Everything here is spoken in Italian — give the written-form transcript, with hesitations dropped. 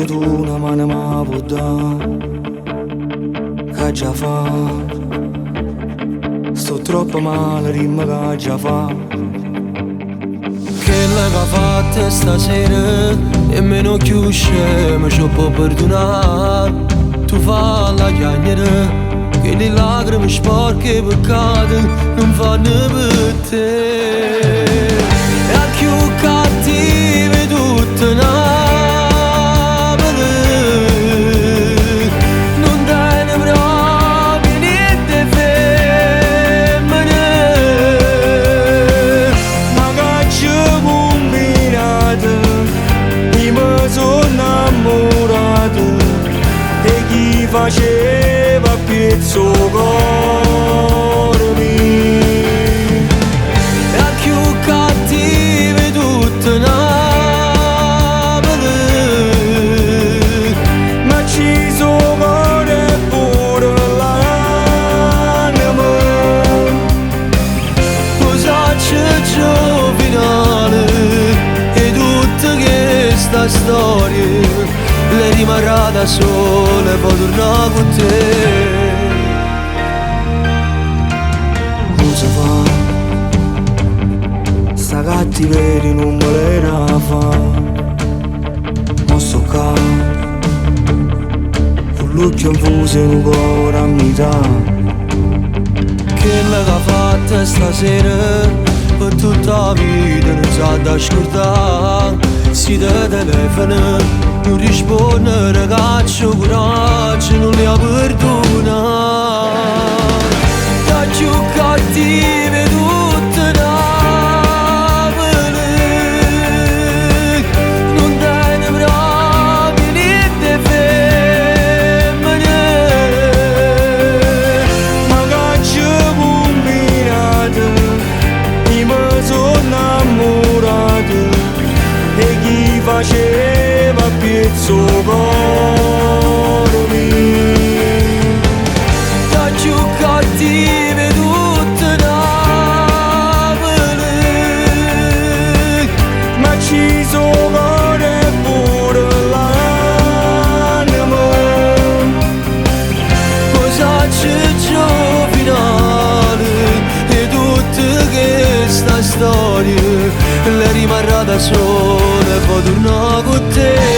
forse tu una mano mi puoi dare, che già fa. Sto troppo male, rimma che già fa. Che l'ha fatta stasera, nemmeno più scemo ci può perdonare. Tu fa la chiacchiera, che le lacrime sporche e peccate non fanno per te. E a Cchiù Cattiva tutta Napoli, non dai proprio niente femmine, ma che ci combinate, io mi sono innamorato e chi faceva pezzo cuore mio. E a Cchiù Cattiva tutta Napoli, ma ci sono cuore pure l'anima. Cos'è finale e tutta questa storia le rimarrà da sola e poi tornare con te. Cosa fa? Sta cattiveria non me l'era fa. Ma sto qua con l'occhio infuso e un cuore a metà. Che l'ha fatta stasera per tutta la vita non sa da scordare. Si te telefona, non risponde, ragazzo, coraggio, non li ha perdonato. Da Cchiù Cattiva tutta Napoli, non dai proprio niente femmine, ma che ci combinate, io mi sono innamorato e chi faceva pezzo cuore mio. Da Cchiù Cattiva tutta Napoli, ma ci sono cuore pure l'anima. Cosa c'è finale e tutta questa storia le rimarrà da sola e poi torna con te.